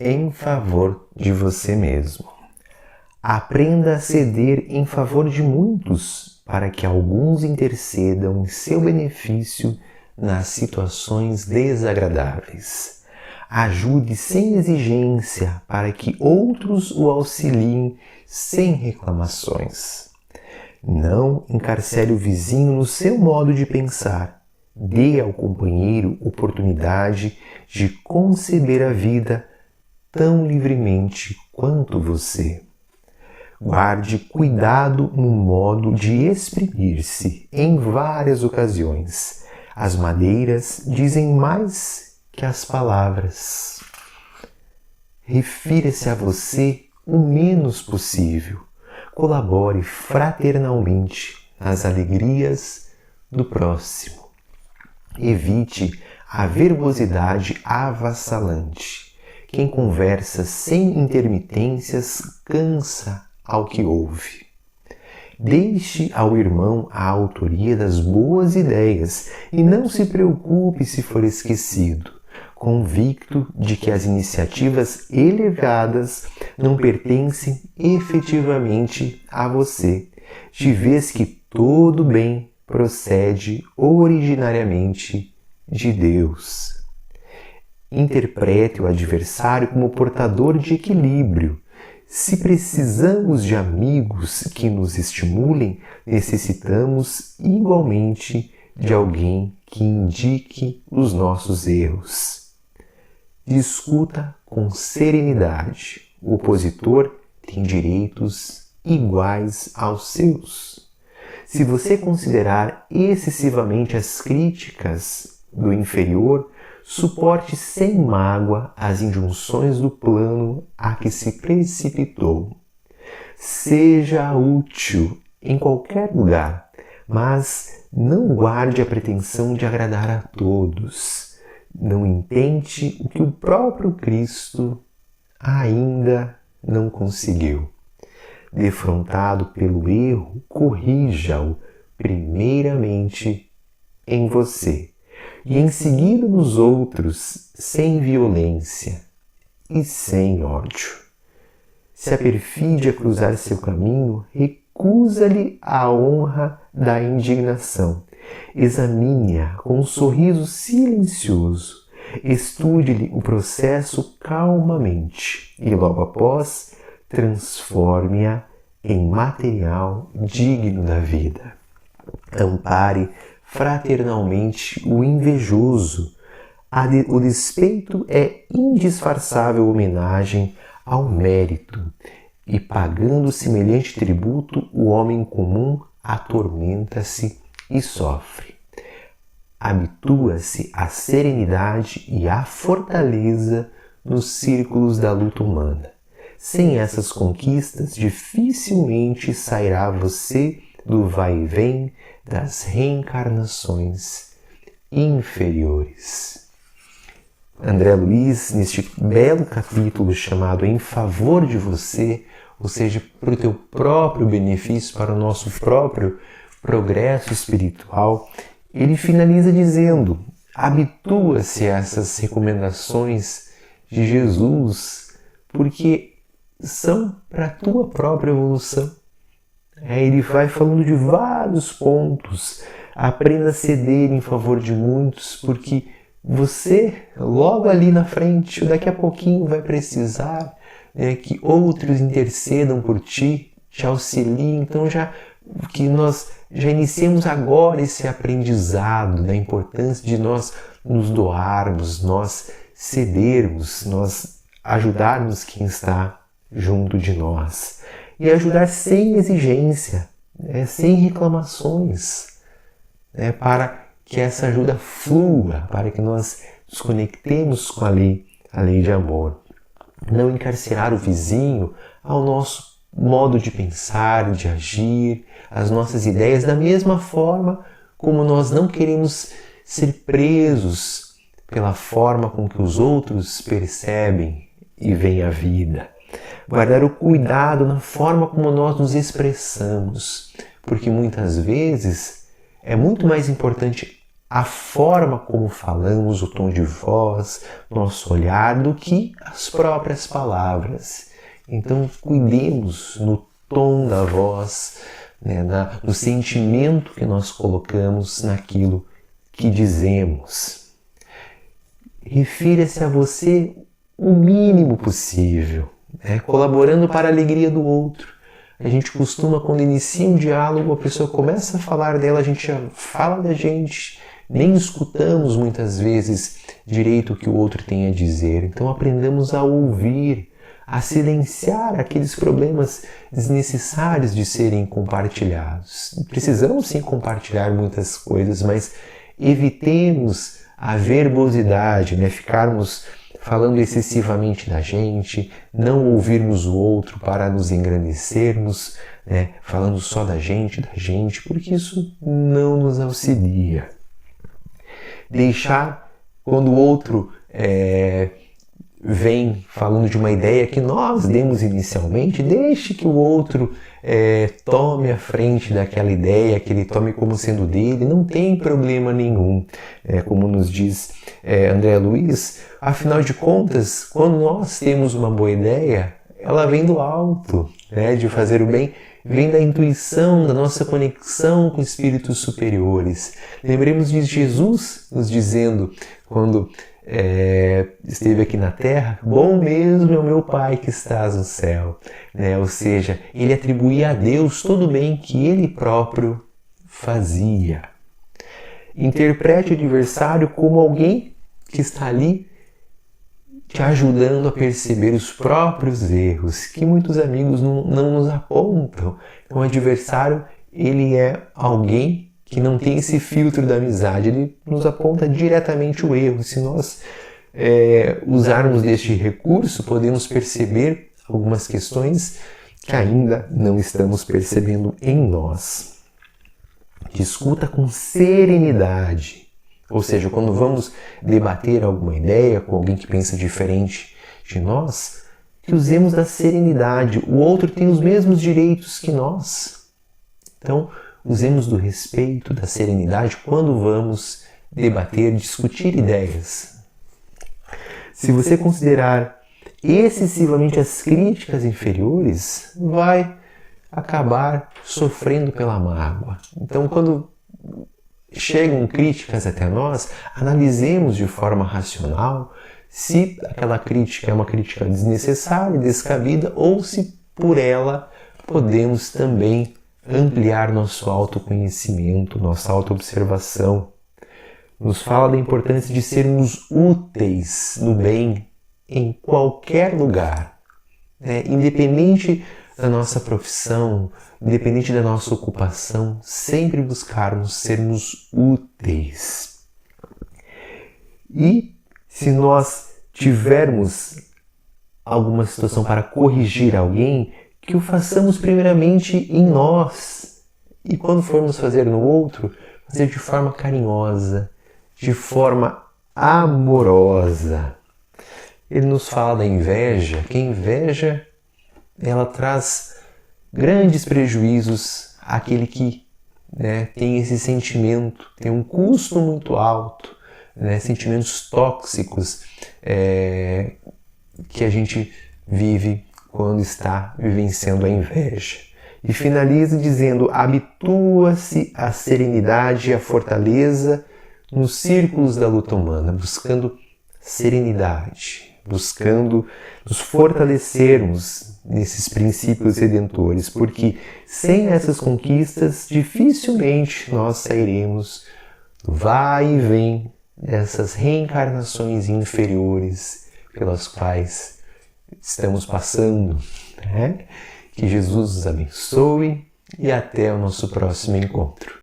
em favor de você mesmo. Aprenda a ceder em favor de muitos, para que alguns intercedam em seu benefício nas situações desagradáveis. Ajude sem exigência, para que outros o auxiliem sem reclamações. Não encarcere o vizinho no seu modo de pensar. Dê ao companheiro oportunidade de conceber a vida tão livremente quanto você. Guarde cuidado no modo de exprimir-se em várias ocasiões. As madeiras dizem mais que as palavras. Refira-se a você o menos possível. Colabore fraternalmente nas alegrias do próximo. Evite a verbosidade avassalante. Quem conversa sem intermitências cansa ao que ouve. Deixe ao irmão a autoria das boas ideias e não se preocupe se for esquecido, convicto de que as iniciativas elevadas não pertencem efetivamente a você, de vez que todo bem procede originariamente de Deus. Interprete o adversário como portador de equilíbrio. Se precisamos de amigos que nos estimulem, necessitamos igualmente de alguém que indique os nossos erros. Discuta com serenidade. O opositor tem direitos iguais aos seus. Se você considerar excessivamente as críticas do inferior, suporte sem mágoa as injunções do plano a que se precipitou. Seja útil em qualquer lugar, mas não guarde a pretensão de agradar a todos. Não intente o que o próprio Cristo ainda não conseguiu. Defrontado pelo erro, corrija-o primeiramente em você e em seguida nos outros, sem violência e sem ódio. Se a perfídia cruzar seu caminho, recusa-lhe a honra da indignação. Examine-a com um sorriso silencioso. Estude-lhe o processo calmamente e, logo após, transforme-a em material digno da vida. Ampare fraternalmente o invejoso. O despeito é indisfarçável homenagem ao mérito, e pagando semelhante tributo, o homem comum atormenta-se e sofre. Habitua-se à serenidade e à fortaleza nos círculos da luta humana. Sem essas conquistas, dificilmente sairá você do vai-vem das reencarnações inferiores. André Luiz, neste belo capítulo chamado Em Favor de Você, ou seja, para o teu próprio benefício, para o nosso próprio progresso espiritual, ele finaliza dizendo: habitua-se a essas recomendações de Jesus, porque são para a tua própria evolução. Ele vai falando de vários pontos. Aprenda a ceder em favor de muitos, porque você, logo ali na frente, daqui a pouquinho vai precisar que outros intercedam por ti, te auxiliem. Então, que nós já iniciemos agora esse aprendizado da importância de nós nos doarmos, nós cedermos, nós ajudarmos quem está junto de nós. E ajudar sem exigência, sem reclamações, para que essa ajuda flua, para que nós nos conectemos com a lei de amor. Não encarcerar o vizinho ao nosso modo de pensar, de agir, as nossas ideias, da mesma forma como nós não queremos ser presos pela forma com que os outros percebem e veem a vida. Guardar o cuidado na forma como nós nos expressamos, porque muitas vezes é muito mais importante a forma como falamos, o tom de voz, nosso olhar, do que as próprias palavras. Então, cuidemos no tom da voz, né, no sentimento que nós colocamos naquilo que dizemos. Refira-se a você o mínimo possível, né, colaborando para a alegria do outro. A gente costuma, quando inicia um diálogo, a pessoa começa a falar dela, a gente já fala da gente, nem escutamos muitas vezes direito o que o outro tem a dizer. Então aprendamos a ouvir, a silenciar aqueles problemas desnecessários de serem compartilhados. Precisamos sim compartilhar muitas coisas, mas evitemos a verbosidade, né? Ficarmos falando excessivamente da gente, não ouvirmos o outro para nos engrandecermos, né? Falando só da gente, porque isso não nos auxilia. Deixar, quando o outro vem falando de uma ideia que nós demos inicialmente, deixe que o outro tome a frente daquela ideia, que ele tome como sendo dele, não tem problema nenhum. Como nos diz André Luiz, afinal de contas, quando nós temos uma boa ideia, ela vem do alto, né, de fazer o bem, vem da intuição, da nossa conexão com espíritos superiores. Lembremos de Jesus nos dizendo, quando esteve aqui na Terra, bom mesmo é o meu Pai que estás no céu. Ou seja, ele atribuía a Deus todo o bem que ele próprio fazia. Interprete o adversário como alguém que está ali te ajudando a perceber os próprios erros, que muitos amigos não nos apontam. Então, o adversário, ele é alguém que não tem esse filtro da amizade, ele nos aponta diretamente o erro. Se nós usarmos deste recurso, podemos perceber algumas questões que ainda não estamos percebendo em nós. Discuta com serenidade. Ou seja, quando vamos debater alguma ideia com alguém que pensa diferente de nós, que usemos da serenidade. O outro tem os mesmos direitos que nós. Então, usemos do respeito, da serenidade quando vamos debater, discutir ideias. Se você considerar excessivamente as críticas inferiores, vai acabar sofrendo pela mágoa. Então, quando chegam críticas até nós, analisemos de forma racional se aquela crítica é uma crítica desnecessária, descabida, ou se por ela podemos também ampliar nosso autoconhecimento, nossa autoobservação. Nos fala da importância de sermos úteis no bem em qualquer lugar, independente da nossa profissão, independente da nossa ocupação, sempre buscarmos sermos úteis. E se nós tivermos alguma situação para corrigir alguém, que o façamos primeiramente em nós. E quando formos fazer no outro, fazer de forma carinhosa, de forma amorosa. Ele nos fala da inveja, que a inveja ela traz grandes prejuízos àquele que tem esse sentimento, tem um custo muito alto, sentimentos tóxicos que a gente vive quando está vivenciando a inveja. E finaliza dizendo: habitua-se a serenidade e a fortaleza nos círculos da luta humana, buscando serenidade, buscando nos fortalecermos nesses princípios redentores, porque sem essas conquistas dificilmente nós sairemos do vai e vem dessas reencarnações inferiores pelas quais estamos passando. Que Jesus os abençoe e até o nosso próximo encontro.